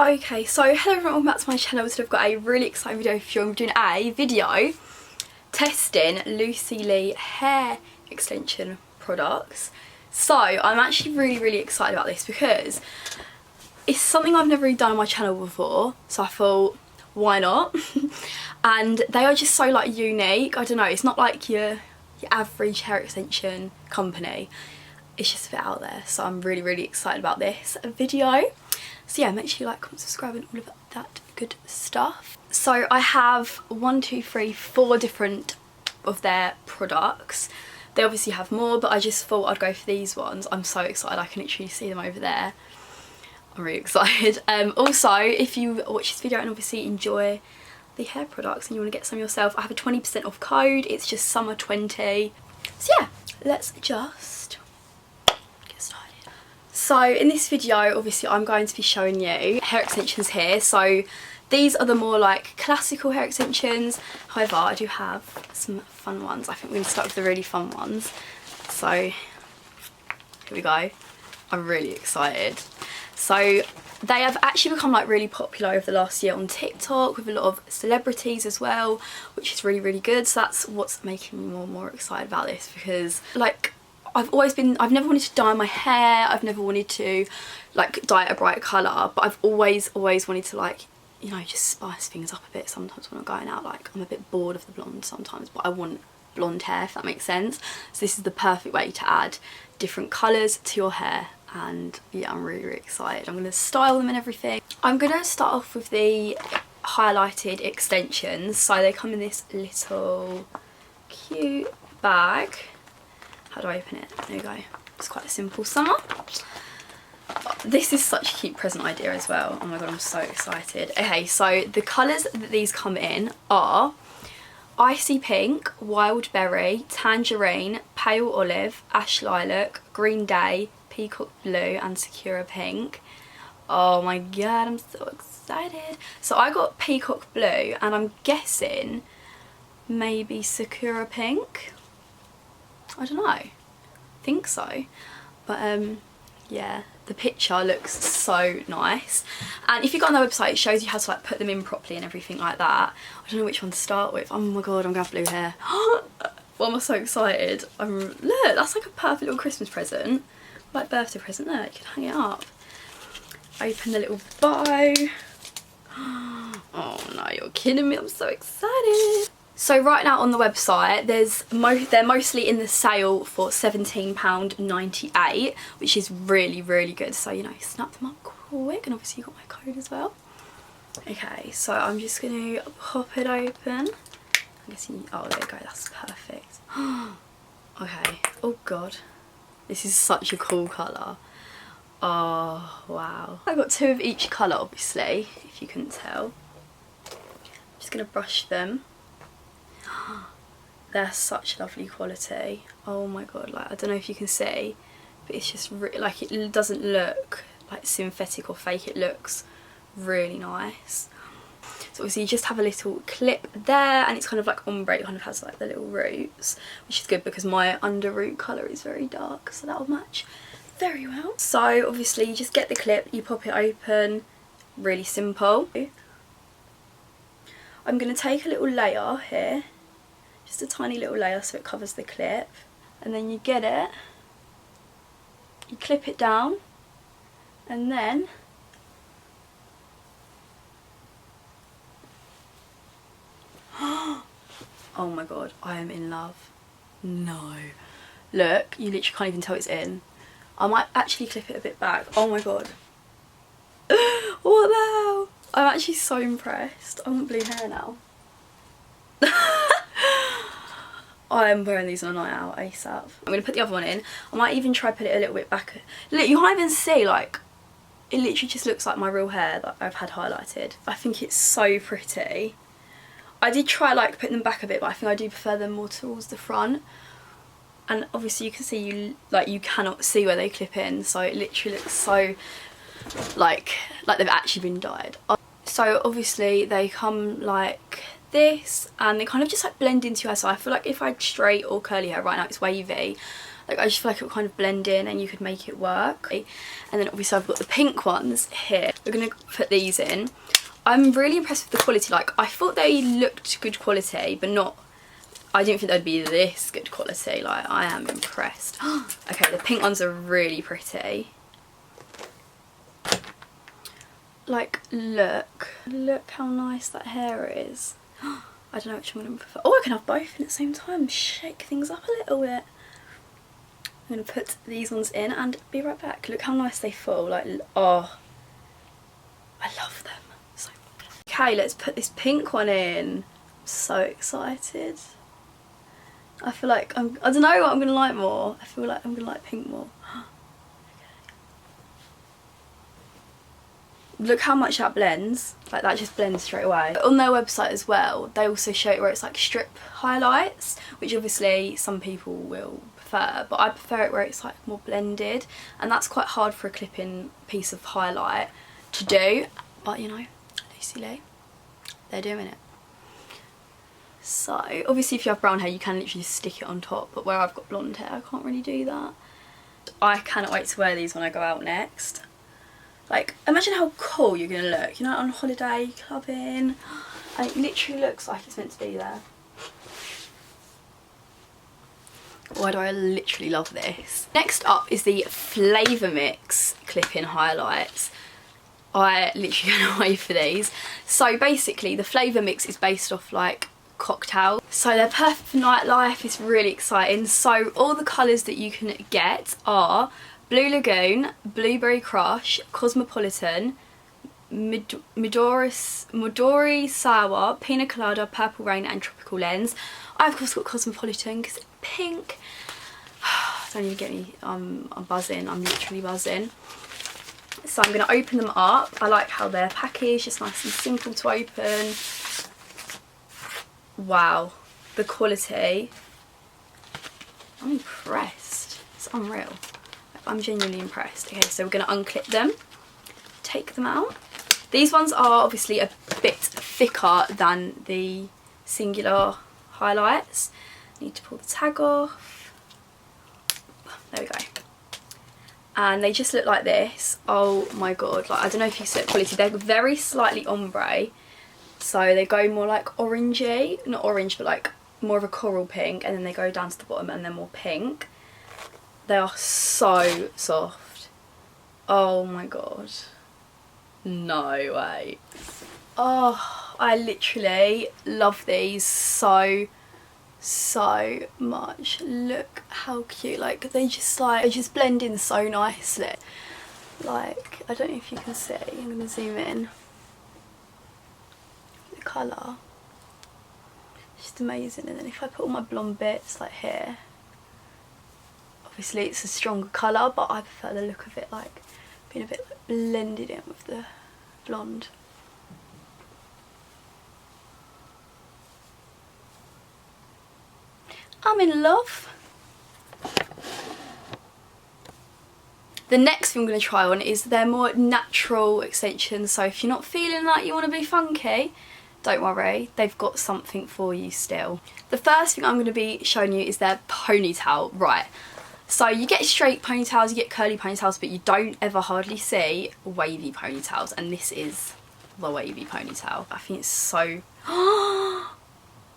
Okay, so hello everyone, welcome back to my channel. Today I've got a really exciting video for you. I'm doing a video testing Lucy Lee hair extension products. So I'm actually really excited about this because it's something I've never really done on my channel before, so I thought, why not? And they are just so like unique. I don't know, it's not like your average hair extension company. It's just a bit out there, so I'm really excited about this video. So yeah, make sure you like, comment, subscribe and all of that good stuff. So I have 4 different of their products. They obviously have more, but I just thought I'd go for these ones. I'm so excited, I can literally see them over there. I'm really excited. Also, if you watch this video and obviously enjoy the hair products and you want to get some yourself, I have a 20% off code. It's just summer20. So yeah, let's just get started. So in this video, obviously I'm going to be showing you hair extensions here. So these are the more like classical hair extensions. However, I do have some fun ones. I think we're going to start with the really fun ones. So here we go. I'm really excited. So they have actually become like really popular over the last year on TikTok with a lot of celebrities as well, which is really good. So that's what's making me more and more excited about this, because like I've never wanted to dye my hair. I've never wanted to like dye it a bright colour, but I've always wanted to, like, you know, just spice things up a bit sometimes when I'm going out. Like, I'm a bit bored of the blonde sometimes, but I want blonde hair, if that makes sense. So this is the perfect way to add different colours to your hair. And yeah, I'm really excited. I'm going to style them and everything. I'm going to start off with the highlighted extensions. So they come in this little cute bag. How do I open it? There you go. It's quite a simple summer. This is such a cute present idea as well. Oh my god, I'm so excited. Okay, so the colours that these come in are Icy Pink, Wild Berry, Tangerine, Pale Olive, Ash Lilac, Green Day, Peacock Blue and Sakura Pink. Oh my god, I'm so excited. So I got Peacock Blue and I'm guessing maybe Sakura Pink. I don't know. I think so. But yeah, the picture looks so nice. And if you go on their website, it shows you how to like put them in properly and everything like that. I don't know which one to start with. Oh my god, I'm gonna have blue hair. Well, I'm so excited. Look, that's like a perfect little Christmas present. Like birthday present there, you can hang it up. Open the little bow. Oh no, you're kidding me, I'm so excited. So right now on the website, they're mostly in the sale for £17.98, which is really good. So, you know, snap them up quick, and obviously you got my code as well. Okay, so I'm just going to pop it open. I'm guessing, oh there you go, that's perfect. Okay, oh god. This is such a cool colour. Oh, wow. I got 2 of each colour, obviously, if you couldn't tell. I'm just going to brush them. They're such lovely quality. Oh my god, like, I don't know if you can see, but it's just like, it doesn't look like synthetic or fake. It looks really nice. So obviously you just have a little clip there, and it's kind of like ombre. It kind of has like the little roots, which is good because my under root colour is very dark, so that'll match very well. So obviously you just get the clip, you pop it open, really simple. I'm going to take a little layer here, just a tiny little layer so it covers the clip, and then you get it, you clip it down, and then oh my god, I am in love. No. Look, you literally can't even tell it's in. I might actually clip it a bit back. Oh my god. What the hell? I'm actually so impressed. I want blue hair now. I am wearing these on a night out ASAP. I'm going to put the other one in. I might even try put it a little bit back. Look, you can't even see, like, it literally just looks like my real hair that I've had highlighted. I think it's so pretty. I did try like putting them back a bit, but I think I do prefer them more towards the front. And obviously you can see you cannot see where they clip in, so it literally looks so like they've actually been dyed. So obviously they come like this, and they kind of just like blend into your hair. So I feel like if I had straight or curly hair, right now it's wavy, Like, I just feel like it will kind of blend in and you could make it work. And then obviously I've got the pink ones here. We're going to put these in. I'm really impressed with the quality. Like, I thought they looked good quality, but not, I didn't think they'd be this good quality. Like, I am impressed. Okay, the pink ones are really pretty. Like, look how nice that hair is. I don't know which one I'm going to prefer. Oh, I can have both in at the same time. Shake things up a little bit. I'm going to put these ones in and be right back. Look how nice they fall. Like, oh, I love them so much. Okay, let's put this pink one in. I'm so excited. I feel like I don't know what I'm going to like more. I feel like I'm going to like pink more. Look how much that blends. Like, that just blends straight away. On their website as well, they also show it where it's like strip highlights, which obviously some people will prefer, but I prefer it where it's like more blended, and that's quite hard for a clip-in piece of highlight to do, but you know, Lucy Lee, they're doing it. So obviously if you have brown hair you can literally stick it on top, but where I've got blonde hair I can't really do that. I cannot wait to wear these when I go out next. Like, imagine how cool you're going to look, you know, on holiday, clubbing, and it literally looks like it's meant to be there. Why do I literally love this? Next up is the Flavour Mix clip-in highlights. I literally can't wait for these. So basically the Flavour Mix is based off like cocktails. So they're perfect for nightlife, it's really exciting. So all the colours that you can get are Blue Lagoon, Blueberry Crush, Cosmopolitan, Midori Sour, Pina Colada, Purple Rain and Tropical Lens. I of course got Cosmopolitan because it's pink. Don't even get me, I'm buzzing, I'm literally buzzing. So I'm going to open them up. I like how they're packaged, it's nice and simple to open. Wow, the quality. I'm impressed, it's unreal. I'm genuinely impressed. Okay, so we're going to unclip them, take them out. These ones are obviously a bit thicker than the singular highlights. Need to pull the tag off. There we go. And they just look like this. Oh my god, like, I don't know if you see the quality. They're very slightly ombre, so they go more like orangey, not orange, but like more of a coral pink, and then they go down to the bottom and they're more pink. They are so soft. Oh my god. No way. Oh, I literally love these so much. Look how cute. Like, they just blend in so nicely. Like, I don't know if you can see. I'm gonna zoom in. The colour. Just amazing. And then if I put all my blonde bits like here, obviously it's a stronger colour, but I prefer the look of it, like being a bit like blended in with the blonde. I'm in love. The next thing I'm going to try on is their more natural extensions, so if you're not feeling like you want to be funky, don't worry, they've got something for you still. The first thing I'm going to be showing you is their ponytail. Right. So you get straight ponytails, you get curly ponytails, but you don't ever hardly see wavy ponytails, and this is the wavy ponytail. I think it's so...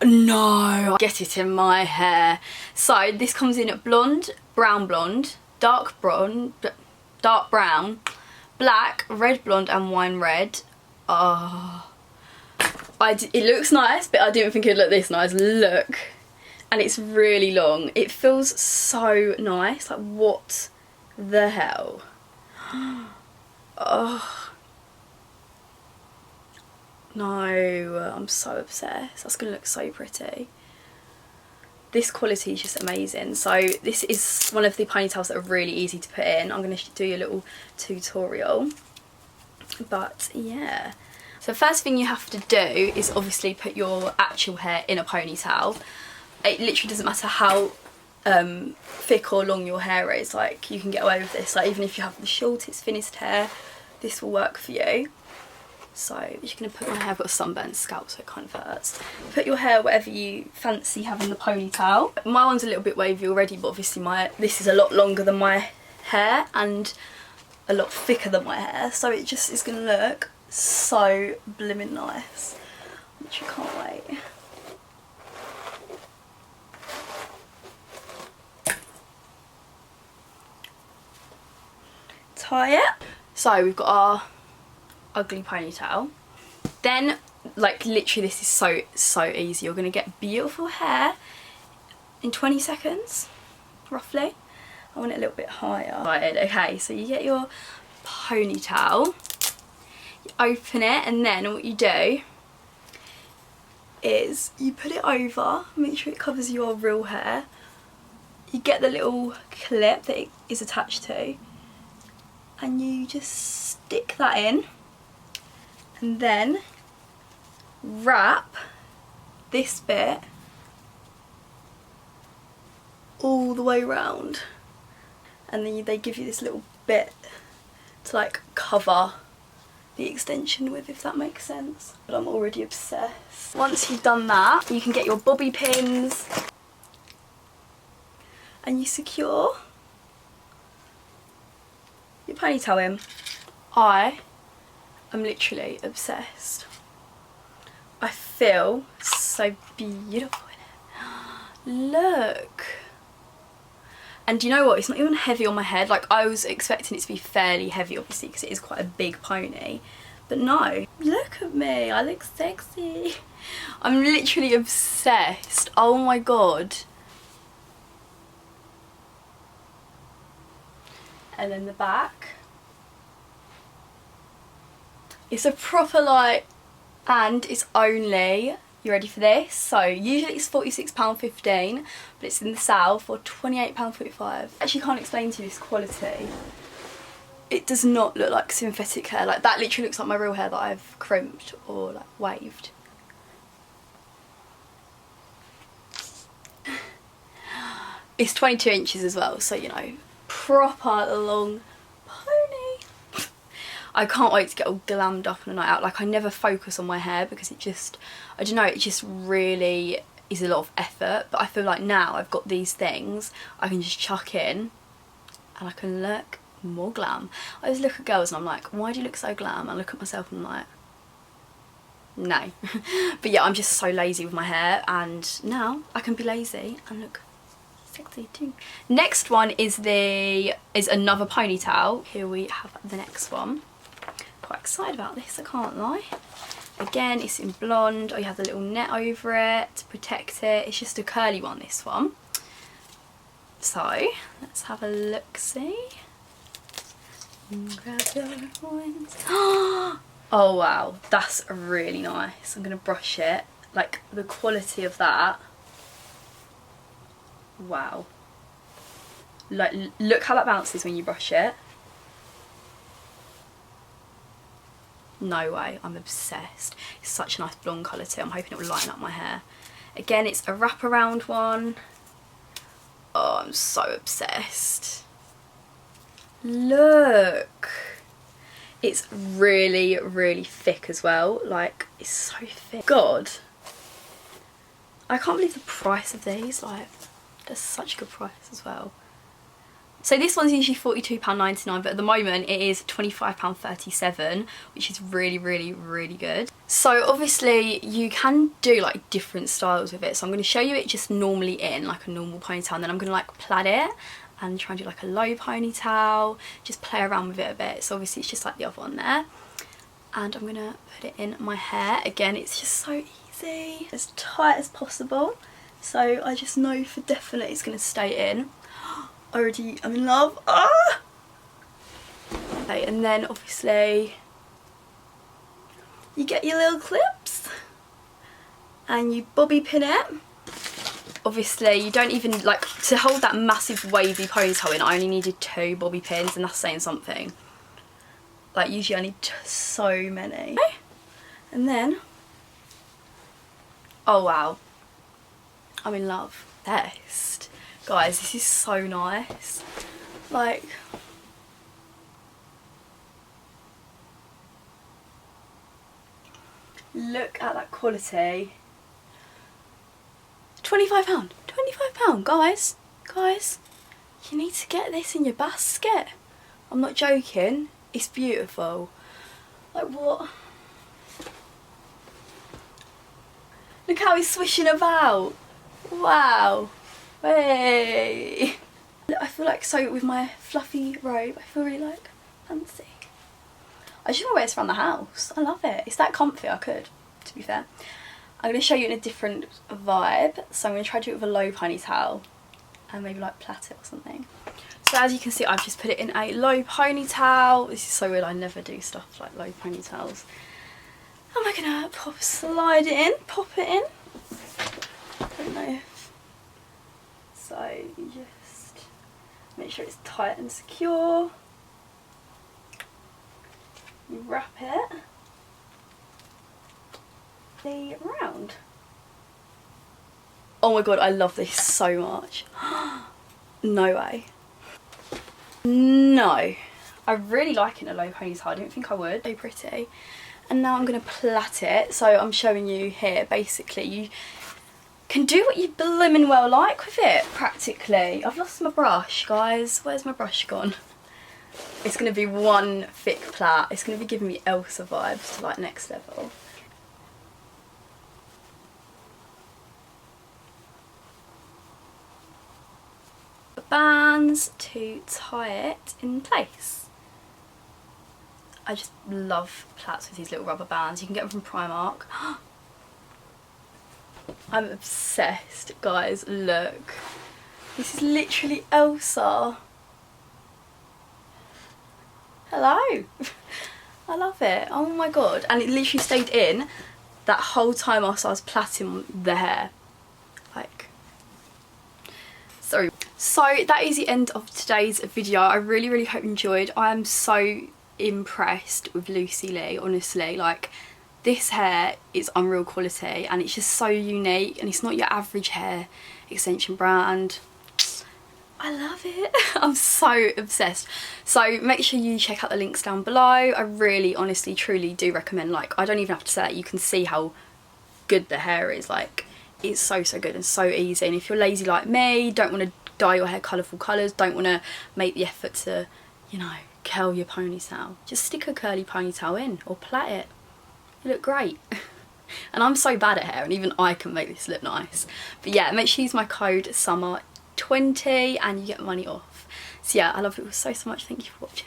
No! Get it in my hair. So this comes in at blonde, blonde, dark brown, black, red blonde and wine red. Oh, it looks nice, but I didn't think it'd look this nice. Look. And it's really long. It feels so nice. Like, what the hell? Oh. No, I'm so obsessed. That's going to look so pretty. This quality is just amazing. So this is one of the ponytails that are really easy to put in. I'm going to do a little tutorial. But yeah. So the first thing you have to do is obviously put your actual hair in a ponytail. It literally doesn't matter how thick or long your hair is, like, you can get away with this. Like, even if you have the shortest, thinnest hair, this will work for you. So I'm just going to put my hair, I've got a sunburnt scalp so it kind of hurts. Put your hair wherever you fancy having the ponytail. My one's a little bit wavy already, but obviously this is a lot longer than my hair and a lot thicker than my hair. So it just is going to look so blimmin' nice. Which I can't wait. Tie it. So we've got our ugly ponytail. Then, like, literally this is so easy. You're gonna get beautiful hair in 20 seconds, roughly. I want it a little bit higher. Right, okay, so you get your ponytail, you open it, and then what you do is you put it over, make sure it covers your real hair. You get the little clip that it is attached to, and you just stick that in, and then wrap this bit all the way around, and then they give you this little bit to like cover the extension with, if that makes sense. But I'm already obsessed. Once you've done that, you can get your bobby pins and you secure your ponytail in. I am literally obsessed. I feel so beautiful in it. Look. And do you know what? It's not even heavy on my head. Like, I was expecting it to be fairly heavy, obviously, because it is quite a big pony. But no. Look at me. I look sexy. I'm literally obsessed. Oh my god. And then the back. It's a proper, like, and it's only, you ready for this? So usually it's £46.15, but it's in the sale for £28.45. I actually can't explain to you this quality. It does not look like synthetic hair. Like, that literally looks like my real hair that I've crimped or like waved. It's 22 inches as well, so you know, proper long pony. I can't wait to get all glammed up on a night out. Like, I never focus on my hair because it just, I don't know, it just really is a lot of effort. But I feel like now I've got these things, I can just chuck in and I can look more glam. I always look at girls and I'm like, why do you look so glam? I look at myself and I'm like, no. But yeah, I'm just so lazy with my hair, and now I can be lazy and look sexy too. Next one is another ponytail. Here we have the next one. Quite excited about this, I can't lie. Again, it's in blonde. Oh, you have the little net over it to protect it. It's just a curly one, this one. So let's have a look. See. Grab your coins. Oh wow, that's really nice. I'm gonna brush it. Like, the quality of that. Wow. Like, look how that bounces when you brush it. No way, I'm obsessed. It's such a nice blonde colour too. I'm hoping it will lighten up my hair. Again, it's a wraparound one. Oh, I'm so obsessed. Look. It's really, really thick as well. Like, it's so thick. God. I can't believe the price of these. Like, that's such a good price as well. So this one's usually £42.99, but at the moment it is £25.37, which is really, really, really good. So obviously you can do like different styles with it. So I'm going to show you it just normally in like a normal ponytail, and then I'm going to like plait it and try and do like a low ponytail, just play around with it a bit. So obviously it's just like the other one there. And I'm going to put it in my hair. Again, it's just so easy. As tight as possible. So I just know for definite it's going to stay in. Already, I'm in love. Ah! Okay, and then obviously you get your little clips and you bobby pin it. Obviously you don't even, like, to hold that massive wavy ponytail in, I only needed 2 bobby pins, and that's saying something. Like, usually I need so many. Okay. And then, oh wow, I'm in love. Best. Guys, this is so nice. Like, Look at that quality. £25. £25, guys. Guys, you need to get this in your basket. I'm not joking. It's beautiful. Like, what? Look how he's swishing about. Wow. Hey. I feel like, so with my fluffy robe, I feel really like fancy. I just want to wear this around the house. I love it. It's that comfy. I could, to be fair. I'm going to show you in a different vibe. So I'm going to try to do it with a low ponytail and maybe like plait it or something. So as you can see, I've just put it in a low ponytail. This is so weird. I never do stuff like low ponytails. And we're going to slide it in, pop it in. I don't know. So you just make sure it's tight and secure. You wrap it round. Oh my god, I love this so much. No way. No. I really like it in a low ponytail. I didn't think I would. So pretty. And now I'm going to plait it. So I'm showing you here, basically, you can do what you blooming well like with it, practically. I've lost my brush, guys. Where's my brush gone? It's going to be one thick plait. It's going to be giving me Elsa vibes to like next level. Bands to tie it in place. I just love plaits with these little rubber bands. You can get them from Primark. I'm obsessed, guys. Look. This is literally Elsa. Hello. I love it. Oh my god. And it literally stayed in that whole time whilst I was plaiting the hair. Like, sorry. So that is the end of today's video. I really hope you enjoyed. I am so impressed with Lucy Lee, honestly. Like, this hair is unreal quality and it's just so unique, and it's not your average hair extension brand. I love it. I'm so obsessed. So make sure you check out the links down below. I really, honestly, truly do recommend. Like, I don't even have to say that. You can see how good the hair is. Like, it's so good and so easy. And if you're lazy like me, don't want to dye your hair colourful colours, don't want to make the effort to, you know, curl your ponytail, just stick a curly ponytail in or plait it. You look great. And I'm so bad at hair, and even I can make this look nice. But yeah, make sure you use my code SUMMER20 and you get money off. So yeah, I love it so much. Thank you for watching.